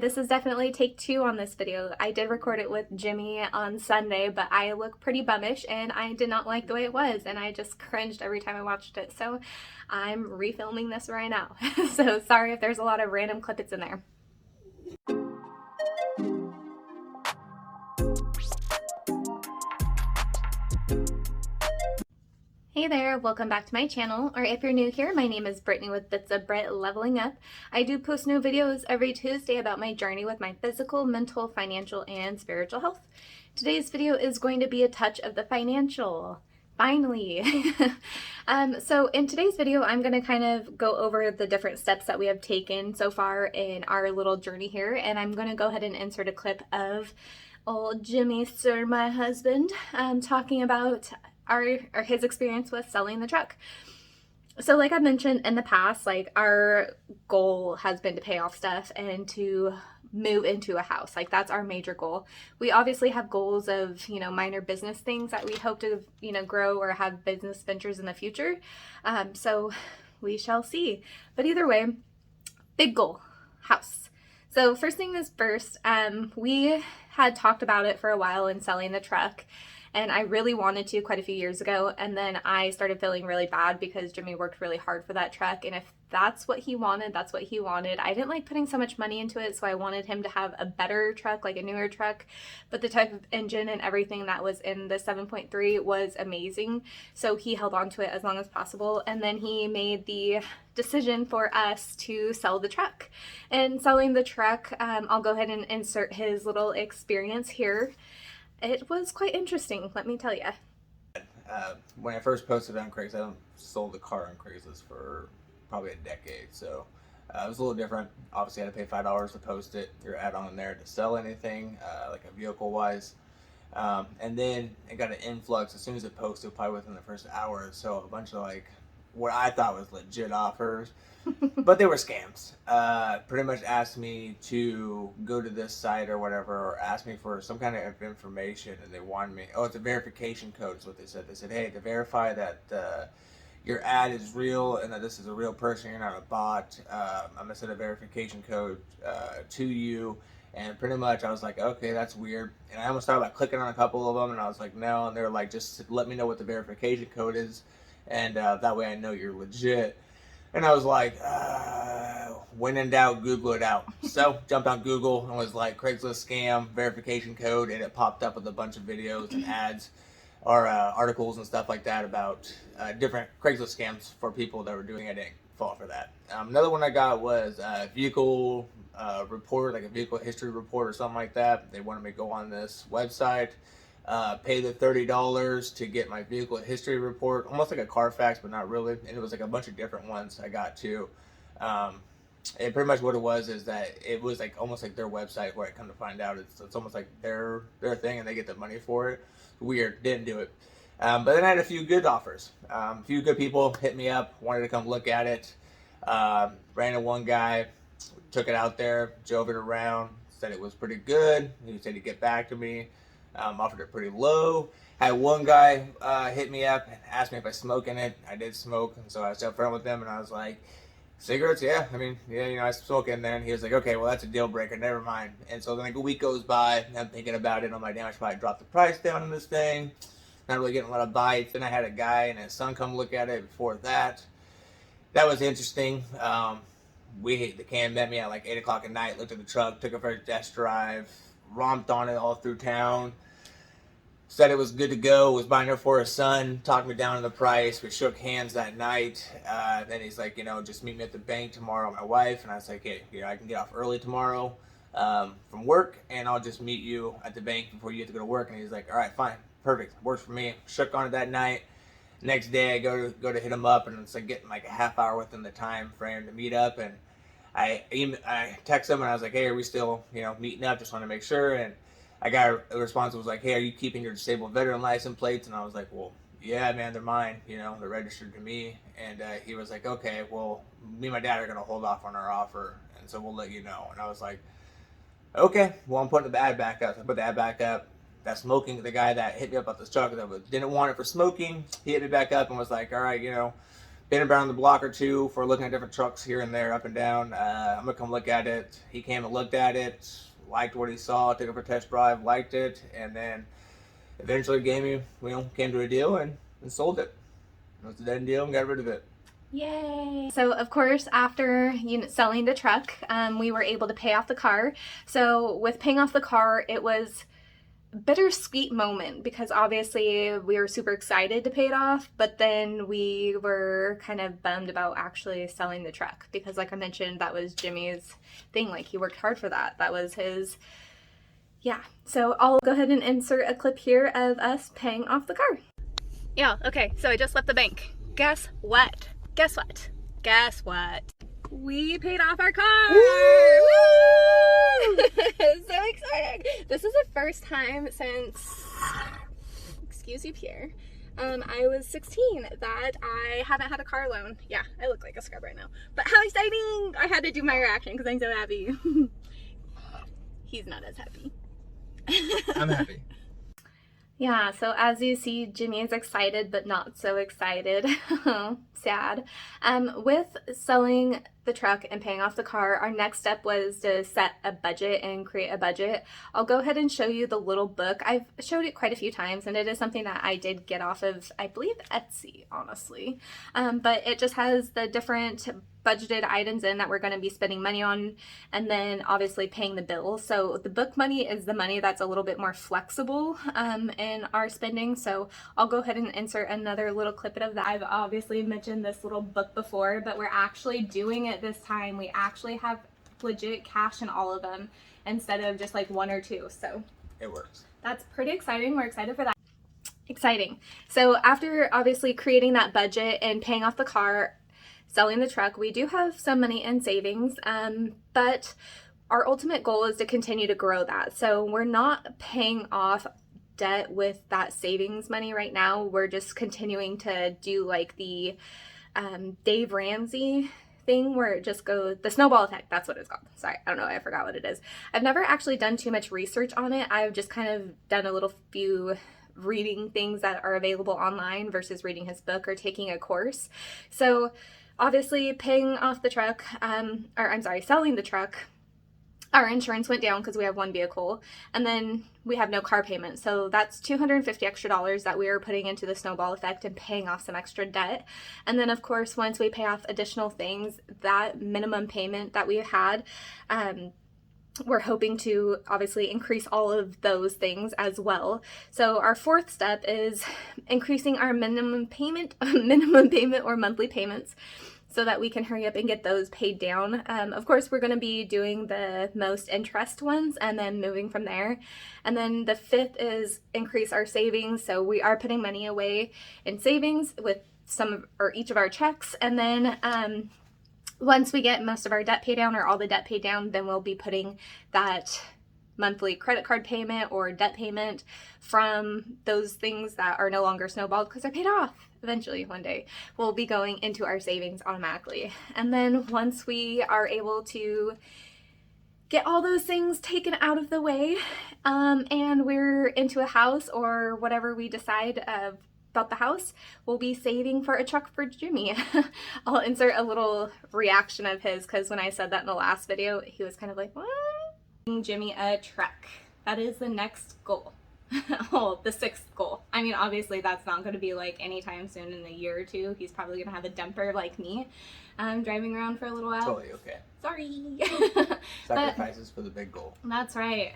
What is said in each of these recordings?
This is definitely take two on this video. I did record it with Jimmy on Sunday, but I look pretty bummish and I did not like the way it was, and I just cringed every time I watched it. So I'm refilming this right now. So sorry if there's a lot of random clippets in there. Hey there, welcome back to my channel, or if you're new here, my name is Brittany with Bits of Brit Leveling Up. I do post new videos every Tuesday about my journey with my physical, mental, financial, and spiritual health. Today's video is going to be a touch of the financial. Finally. So in today's video, I'm going to kind of go over the different steps that we have taken so far in our little journey here, and I'm going to go ahead and insert a clip of old Jimmy, sir, my husband, talking about his experience with selling the truck. So like I mentioned in the past, like our goal has been to pay off stuff and to move into a house. Like that's our major goal. We obviously have goals of, minor business things that we hope to, grow or have business ventures in the future. So we shall see. But either way, big goal, house. So first thing is first, we had talked about it for a while in selling the truck. And I really wanted to quite a few years ago, and then I started feeling really bad because Jimmy worked really hard for that truck, and if that's what he wanted, that's what he wanted. I didn't like putting so much money into it, so I wanted him to have a better truck, like a newer truck, but the type of engine and everything that was in the 7.3 was amazing, so he held on to it as long as possible, and then he made the decision for us to sell the truck. And selling the truck, I'll go ahead and insert his little experience here. It was quite interesting, let me tell you. When I first posted on Craigslist, I sold a car on Craigslist for probably a decade, so it was a little different. Obviously, I had to pay $5 to post it, your add-on there to sell anything, like a vehicle-wise. And then it got an influx as soon as it posted, probably within the first hour or so, a bunch of like what I thought was legit offers. But they were scams. Pretty much asked me to go to this site or whatever, or asked me for some kind of information, and they wanted me. Oh, it's a verification code is what they said. They said, hey, to verify that your ad is real and that this is a real person, you're not a bot. I'm gonna send a verification code to you. And pretty much I was like, okay, that's weird. And I almost started like clicking on a couple of them, and I was like, no. And they were like, just let me know what the verification code is, and that way I know you're legit. And I was like, when in doubt, Google it out. So jumped on Google and was like, Craigslist scam, verification code, and it popped up with a bunch of videos and ads or articles and stuff like that about different Craigslist scams for people that were doing it. I didn't fall for that. Another one I got was a vehicle report, like a vehicle history report or something like that. They wanted me to go on this website, pay the $30 to get my vehicle history report, almost like a Carfax, but not really. And it was like a bunch of different ones I got too. And pretty much what it was is that it was like almost like their website, where I come to find out it's almost like their thing, and they get the money for it. Weird, didn't do it. But then I had a few good offers. A few good people hit me up, wanted to come look at it. Ran into one guy, took it out there, drove it around, said it was pretty good. He said he'd get back to me. Offered it pretty low. Had one guy hit me up and asked me if I smoke in it. I did smoke, and so I was up front with them, and I was like, cigarettes? Yeah, I smoke in there. And he was like, okay, well, that's a deal breaker, never mind. And so then like a week goes by, and I'm thinking about it. I'm like, damn, I should probably drop the price down on this thing. Not really getting a lot of bites. Then I had a guy and his son come look at it before that. That was interesting. The cam met me at like 8 o'clock at night, looked at the truck, took it for a test drive, romped on it all through town. Said it was good to go, was buying it for his son, talked me down on the price. We shook hands that night. Then he's like, just meet me at the bank tomorrow with my wife. And I was like, hey, I can get off early tomorrow from work, and I'll just meet you at the bank before you have to go to work. And he's like, all right, fine, perfect, works for me. Shook on it that night. Next day I go to hit him up, and it's like getting like a half hour within the time frame to meet up. And I text him, and I was like, hey, are we still meeting up? Just want to make sure. And I got a response that was like, hey, are you keeping your disabled veteran license plates? And I was like, well, yeah, man, they're mine. They're registered to me. And he was like, okay, well, me and my dad are going to hold off on our offer, and so we'll let you know. And I was like, okay, well, I'm putting the ad back up. So I put the ad back up. That smoking, the guy that hit me up about this truck that didn't want it for smoking, he hit me back up and was like, all right, been around the block or two for looking at different trucks here and there, up and down. I'm gonna come look at it. He came and looked at it, liked what he saw, took it for a test drive, liked it, and then eventually came to a deal and sold it. It was a dead deal and got rid of it. Yay! So of course, after selling the truck, we were able to pay off the car. So with paying off the car, it was a bittersweet moment because obviously we were super excited to pay it off, but then we were kind of bummed about actually selling the truck because, like I mentioned, that was Jimmy's thing. Like, he worked hard for that. That was his, yeah. So I'll go ahead and insert a clip here of us paying off the car. Yeah, okay, so I just left the bank. Guess what? Guess what? Guess what? We paid off our car! Woo! So exciting! This is the first time since, excuse you, Pierre, I was 16 that I haven't had a car loan. Yeah, I look like a scrub right now. But how exciting! I had to do my reaction because I'm so happy. He's not as happy. I'm happy. Yeah, so as you see, Jimmy is excited, but not so excited. Sad. With selling the truck and paying off the car, our next step was to set a budget and create a budget. I'll go ahead and show you the little book. I've showed it quite a few times, and it is something that I did get off of, I believe, Etsy, honestly. But it just has the different budgeted items in that we're going to be spending money on, and then obviously paying the bills. So the book money is the money that's a little bit more flexible in our spending. So I'll go ahead and insert another little clip of that. I've obviously mentioned this little book before, but we're actually doing it this time. We actually have legit cash in all of them instead of just like one or two. So it works. That's pretty exciting. We're excited for that. Exciting. So after obviously creating that budget and paying off the car, selling the truck, we do have some money in savings, but our ultimate goal is to continue to grow that. So we're not paying off debt with that savings money right now. We're just continuing to do like the Dave Ramsey thing where it just goes, the snowball effect, that's what it's called. Sorry, I don't know, I forgot what it is. I've never actually done too much research on it. I've just kind of done a little few reading things that are available online versus reading his book or taking a course. So obviously paying off the truck, selling the truck, our insurance went down because we have one vehicle, and then we have no car payment. So that's $250 extra that we are putting into the snowball effect and paying off some extra debt. And then of course, once we pay off additional things, that minimum payment that we had, we're hoping to obviously increase all of those things as well. So our fourth step is increasing our minimum payment or monthly payments so that we can hurry up and get those paid down. Of course, we're going to be doing the most interest ones and then moving from there. And then the fifth is increase our savings. So we are putting money away in savings with each of our checks. And then once we get most of our debt paid down or all the debt paid down, then we'll be putting that monthly credit card payment or debt payment from those things that are no longer snowballed because they're paid off eventually one day, will be going into our savings automatically. And then once we are able to get all those things taken out of the way, and we're into a house or whatever we decide about the house, we'll be saving for a truck for Jimmy. I'll insert a little reaction of his because when I said that in the last video, he was kind of like, what? Jimmy a truck. That is the next goal. Oh, the sixth goal. I mean, obviously that's not going to be like anytime soon in a year or two. He's probably going to have a dumper like me, driving around for a little while. Totally okay. Sorry. Sacrifices for the big goal. That's right.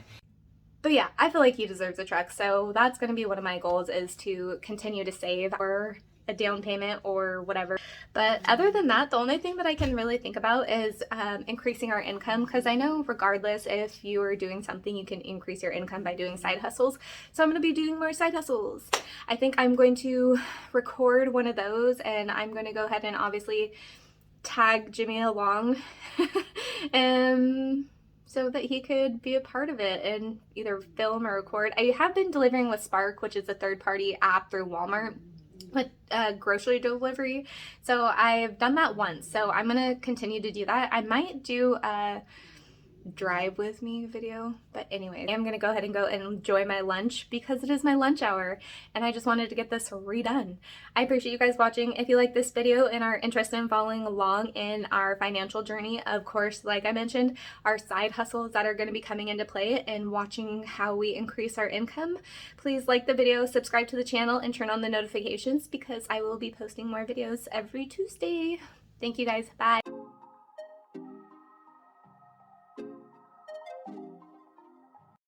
But yeah, I feel like he deserves a truck. So that's going to be one of my goals, is to continue to save for a down payment or whatever. But other than that, the only thing that I can really think about is increasing our income, because I know regardless if you are doing something, you can increase your income by doing side hustles. So I'm going to be doing more side hustles. I think I'm going to record one of those, and I'm going to go ahead and obviously tag Jimmy along so that he could be a part of it and either film or record. I have been delivering with Spark, which is a third-party app through Walmart with grocery delivery. So I've done that once. So I'm going to continue to do that. I might do a drive with me video. But anyway, I'm gonna go ahead and go and enjoy my lunch because it is my lunch hour and I just wanted to get this redone. I appreciate you guys watching. If you like this video and are interested in following along in our financial journey, of course, like I mentioned, our side hustles that are going to be coming into play and watching how we increase our income, please like the video, subscribe to the channel, and turn on the notifications because I will be posting more videos every Tuesday. Thank you guys. Bye.